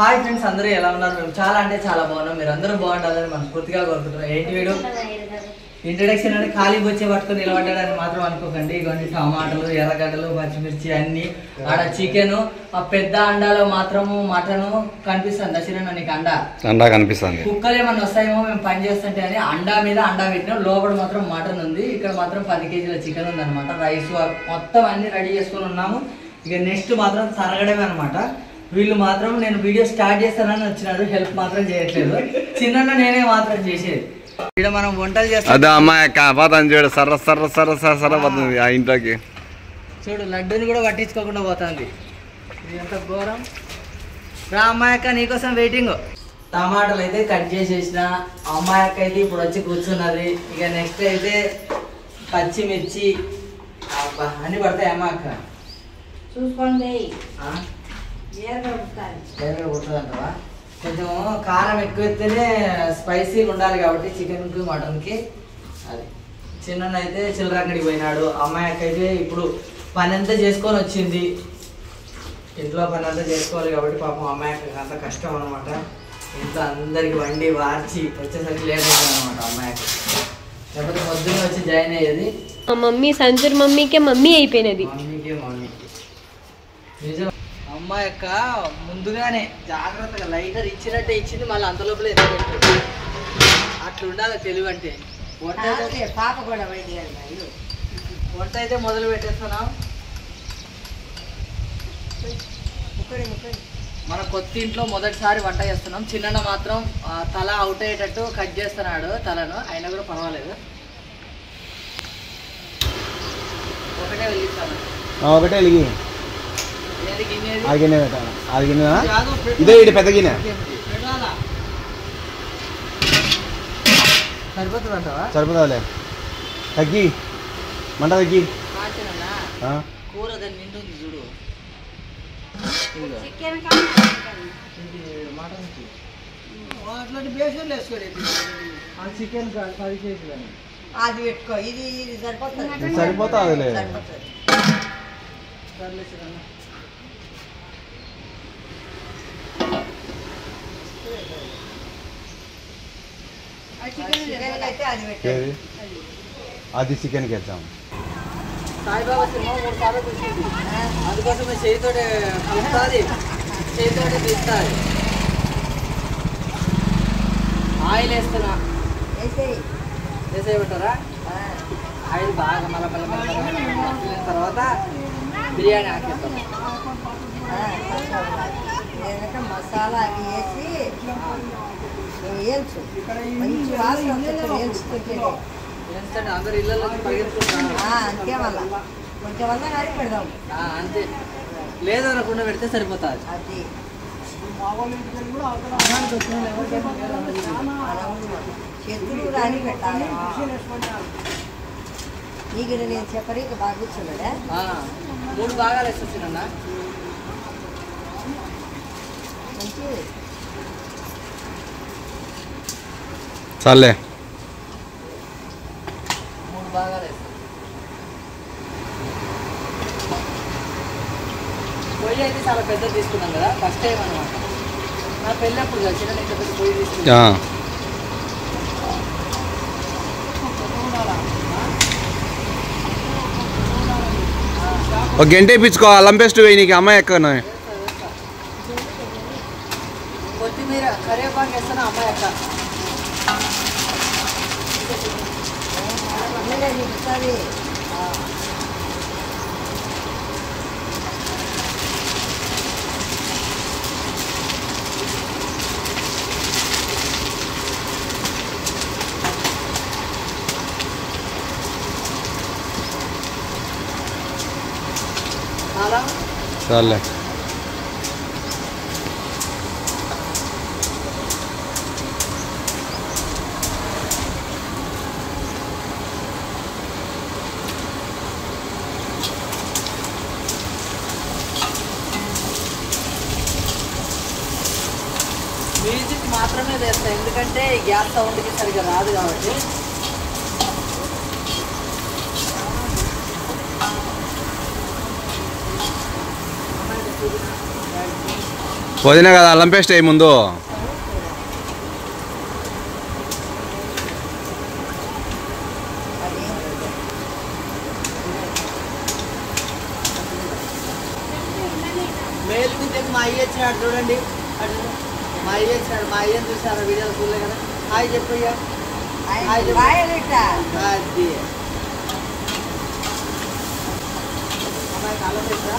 Hi friends, అందరూ ఎలా ఉన్నారు? మేము చాలా అంటే చాలా బాగున్నాం. మీరు అందరూ బాగుండాలని మనస్ఫూర్తిగా కోరుకుంటున్నాం. ఏంటి వీడియో ఇంట్రడక్షన్ అంటే ఖాళీ బొచ్చే పట్టుకొని నిలబడ్డాడని మాత్రం అనుకోకండి. ఇవన్నీ టమాటాలు, ఎర్రగడ్డలు, పచ్చిమిర్చి అన్ని ఆడ చికెన్, ఆ పెద్ద అండాలో మాత్రము మటన్ కనిపిస్తుంది. దశరణ నీకు అండా కనిపిస్తుంది. కుక్కలు ఏమన్నా వస్తాయేమో మేము పని చేస్తుంటే అని అండా మీద అండా పెట్టినాం. లోపల మాత్రం మటన్ ఉంది. ఇక్కడ మాత్రం 10 కేజీల చికెన్ ఉంది అనమాట. రైస్ మొత్తం అన్ని రెడీ చేసుకొని ఉన్నాము. ఇక నెక్స్ట్ మాత్రం తరగడమే అనమాట. వీళ్ళు మాత్రం నేను వీడియో స్టార్ట్ చేస్తానని వచ్చినారు, హెల్ప్ మాత్రం చేయట్లేదు. చిన్న నేనే మాత్రం చేసేది. ఇక్కడ మనం వంటలు చేస్తాం. అదే అమ్మాయి చూడు, సర్ర సర్ర సర్ర సర్ర సర్ర పోతుంది ఆ ఇంట్లోకి. చూడు, లడ్డూని కూడా పట్టించుకోకుండా పోతుంది. ఇది ఎంత ఘోరం రా. అమ్మాయక్క నీకోసం వెయిటింగ్. టమాటాలు అయితే కట్ చేసేసిన. అమ్మాయక్క అయితే ఇప్పుడు వచ్చి కూర్చున్నది. ఇక నెక్స్ట్ అయితే పచ్చిమిర్చి అన్ని పడతాయి. అమ్మాయక్క చూసుకోండి. కుడుతుందంటవా? కొంచెం కారం ఎక్కువ ఎత్తేనే స్పైసీగా ఉండాలి కాబట్టి చికెన్కి మటన్కి. అది చిన్న అయితే చిల్లరంగడికి పోయినాడు. అమ్మాయి అయితే ఇప్పుడు పని అంతా చేసుకొని వచ్చింది. ఇంట్లో పని అంతా చేసుకోవాలి కాబట్టి పాపం అమ్మాయి అంత కష్టం అనమాట. ఇంట్లో అందరికి వండి వార్చి వచ్చేసరికి లేట్ అవుతుంది అనమాట అమ్మాయికి. లేకపోతే పొద్దున్నే వచ్చి జాయిన్ అయ్యేది. మమ్మీ సంజూర్ మమ్మీకే మమ్మీ అయిపోయినది. మమ్మీకి నిజం. అమ్మాయి యొక్క ముందుగానే జాగ్రత్తగా లైటర్ ఇచ్చినట్టే ఇచ్చింది. మళ్ళీ అంత లోపల ఎదురు పెట్టాడు. అట్లా ఉండాలి తెలివి అంటే. వంట అయితే మొదలు పెట్టేస్తున్నాం. మన కొత్త ఇంట్లో మొదటిసారి వంట చేస్తున్నాం. చిన్న మాత్రం తల అవుట్ అయ్యేటట్టు కట్ చేస్తున్నాడు తలను. అయినా కూడా పర్వాలేదు. ఒకటే వెలిగిస్తాను. ఒకటే వెలిగి ఇదే ఇటు పెద్ద గిన్నె సరిపోతుందంటావా? సరిపోతాలే. తగ్గి మంట తగ్గి. కూర దాన్ని నిండుంది చూడు. అట్లాంటి బేషన్లు వేసుకోలేదు. చికెన్ 10 కేజీలు అని అది పెట్టుకో. ఇది సరిపోతుంది. సరిపోతాదిలే. అది చికెన్కి వేద్దాం. సాయిబాబా సినిమా 3 సార్లు చూసింది. అందుకోసమే చేతితోటి కలుపుతుంది, చేతితోటి తీస్తుంది. ఆయిల్ వేస్తున్నా. వేసేయమంటారా? ఆయిల్ బాగా మళ్ళీ తర్వాత బిర్యానీ ఆకేస్తాం. మసాలా అవి వేసి వేయించు. మంచి వాసన వేస్తుంటే అందరు ఇళ్ళలో పరిగెత్తుకుంటారు. అంతే వల్ల కొంచెం వల్ల కానీ పెడదాం. అంతే, లేదనకుండా పెడితే సరిపోతుంది. అది చేతులు రాని పెట్టాలి. నీకు నేను చెప్పరి బాగా కూర్చున్నాడా? 3 భాగాలు వేసేసానన్నా. మంచిది. చాలే. 3 భాగాలు వేస్తాను. పొయ్యి అయితే చాలా పెద్దది తీసుకున్నాం కదా, ఫస్ట్ టైం అనమాట. నా పెళ్ళప్పుడు చిన్న నేను పెద్ద పొయ్యి తీసుకున్నాను. ఒక గంట వేయించుకో. అల్లం పేస్ట్ వేయి. నీకు అమ్మాయి ఎక్కడ కొత్తిమీర కరివేపాకు వేస్తాను. అమ్మాయి అక్క చాలే. మ్యూజిక్ మాత్రమే వేస్తాను, ఎందుకంటే గ్యాస్ సౌండ్కి సరిగ్గా రాదు కాబట్టి. వదిన కదా అల్లం పేస్ట్ అయ్యి ముందు. మేలు నుంచి మా అయ్య వచ్చినాడు చూడండి. మా అయ్య వచ్చినాడు. మా అయ్యని చూసారు వీడియోలు చూడలే కదా. హాయ్ చెప్పయ్యా. అది అల్లం పేస్టా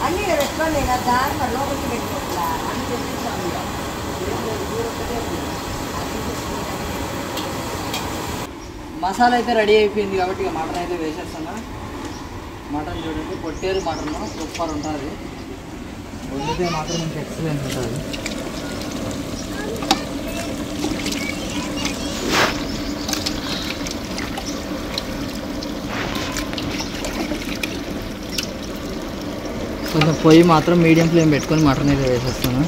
అన్నీ పెట్టుకోండి దాని మరి లోపలికి పెట్టుకోవట్లా అన్ని తెప్పించాలి. మసాలా అయితే రెడీ అయిపోయింది కాబట్టి ఇక మటన్ అయితే వేసేస్తున్నా. మటన్ చూడండి, పొట్టేరు మటన్ సూపర్ ఉంటుంది. వండితే మాత్రం ఇంకా ఎక్సలెంట్ ఉంటుంది. కొంచెం పొయ్యి మాత్రం మీడియం ఫ్లేమ్ పెట్టుకొని మటన్ అయితే వేసేస్తాను.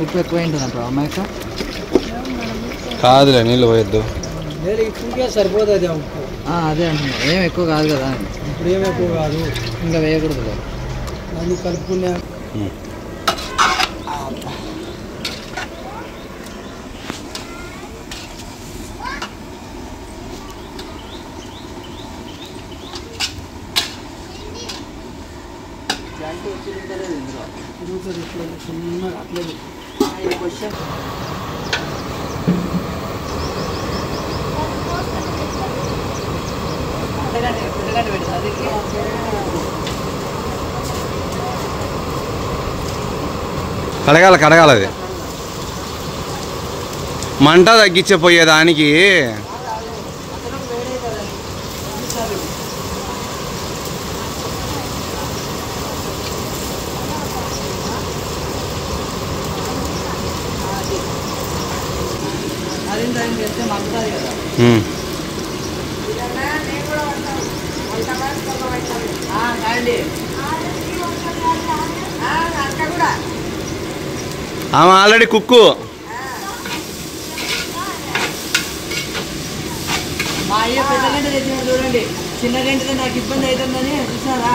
ఉప్పు ఎక్కువ ఉంటుంది అమ్మాయిక. కాదులే నీళ్ళు పోయొద్దు. ఇప్పుడుకే సరిపోతుంది ఉప్పు. అదే అంటున్నా, ఏం ఎక్కువ కాదు కదా. ఇప్పుడు ఏం ఎక్కువ కాదు, ఇంకా వేయకూడదు. దాన్ని కలుపుకునే జంటు వచ్చి తింటలేదు ఇందులో. తిరుగుతుంది చిన్నగా అట్లేదు. క్వశ్చన్ కడగాలి అది. మంట తగ్గించపోయేదానికి అది టైం చేస్తే మగ్గుతుంది కదా. ఆమె ఆల్రెడీ కుక్కు. మా అయ్య పెద్ద గంట తెచ్చినాడు చూడండి. చిన్న గంటతో నాకు ఇబ్బంది అవుతుందని చూసారా.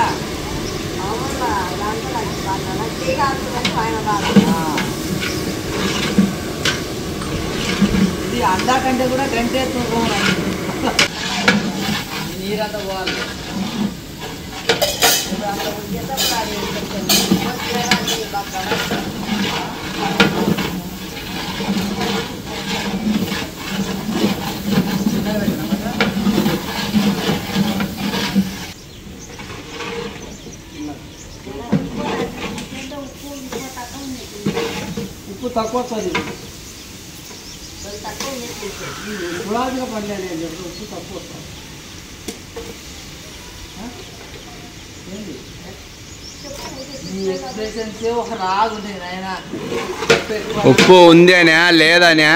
ఇది అండా కంటే కూడా గంట పోవాలి. నీరంతా పోవాలి. ఉప్పు తక్కువ వస్తుంది. గులాబీగా పడలేదు అని చెప్పి ఉప్పు తక్కువ వస్తుంది. ఈ ఎక్స్ప్రెషన్స్ ఒక రాగు ఉంటుంది నాయన. ఉప్పు ఉంది అనే లేదనే.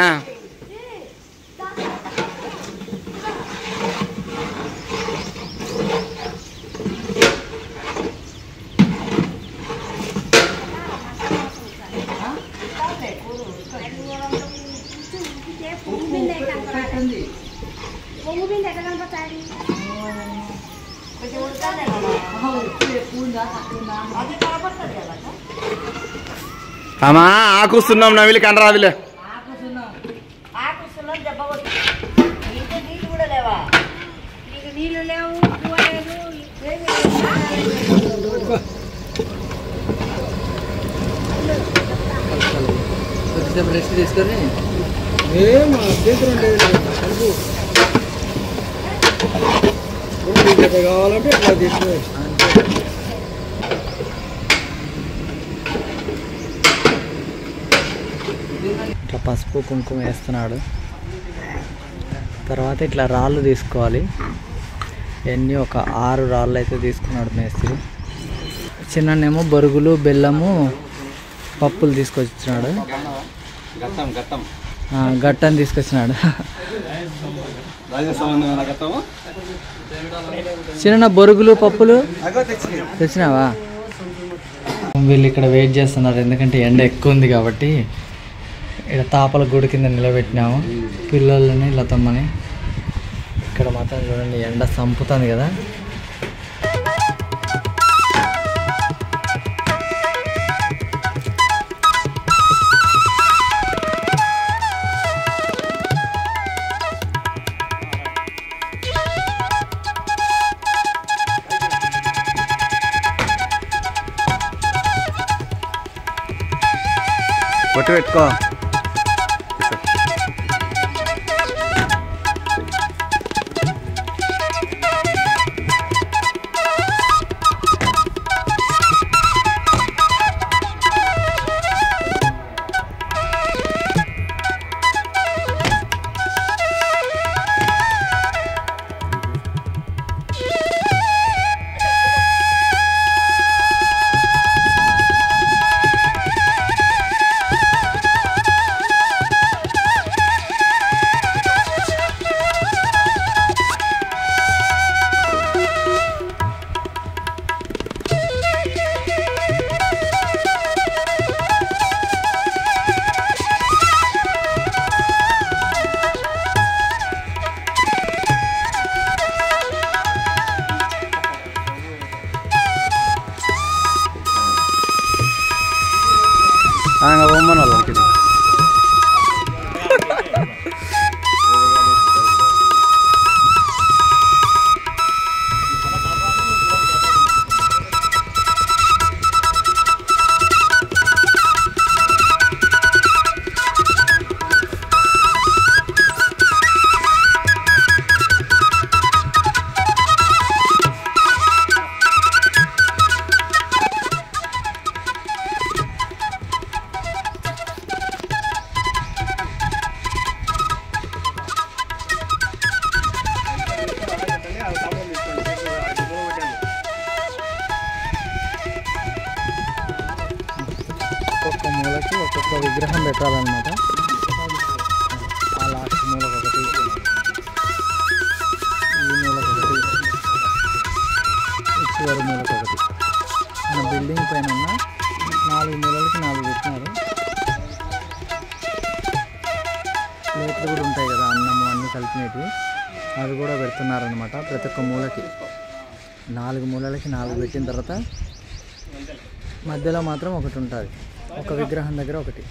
అమ్మా ఆకుస్తున్నాం నవిలి కండరాదులే. నీళ్ళు లేవు కొంచెం రెస్ట్ తీసుకొని కావాలంటే ఇట్లా తీసుకుని ఇట్లా పసుపు కుంకుమ వేస్తున్నాడు. తర్వాత ఇట్లా రాళ్ళు తీసుకోవాలి. ఎన్ని ఒక 6 రాళ్ళు అయితే తీసుకున్నాడు మేస్త్రి. చిన్ననేమో బొరుగులు బెల్లము పప్పులు తీసుకొచ్చినాడు. గట్టని తీసుకొచ్చినాడు. చిన్న బొరుగులు పప్పులు తెచ్చినావా? వీళ్ళు ఇక్కడ వెయిట్ చేస్తున్నారు ఎందుకంటే ఎండ ఎక్కువ ఉంది కాబట్టి ఇక్కడ తాపల గుడి కింద నిలబెట్టినాము పిల్లలని లతమ్మని. ఇక్కడ మాత్రం చూడండి ఎండ సంపుతుంది కదా. కొట్టు పెట్టుకో. బొమ్మను వాళ్ళకి ఒక్కొక్క మూలకి ఒక్కొక్క విగ్రహం పెట్టాలన్నమాట. ఆ లాస్ట్ మూలకు ఒకటి, ఈ మూలకు ఒకటి, ఈ చివరి మూలకు ఒకటి. మన బిల్డింగ్ పైన ఉన్న 4 మూలలకి 4 పెట్టినారు. ప్లేట్లు కూడా ఉంటాయి కదా, అన్నము అన్నీ కలిపినవి, అవి కూడా పెడుతున్నారనమాట. ప్రతి ఒక్క మూలకి 4 మూలలకి 4 పెట్టిన తర్వాత మధ్యలో మాత్రం ఒకటి ఉంటుంది, ఒక విగ్రహం దగ్గర ఒకటి.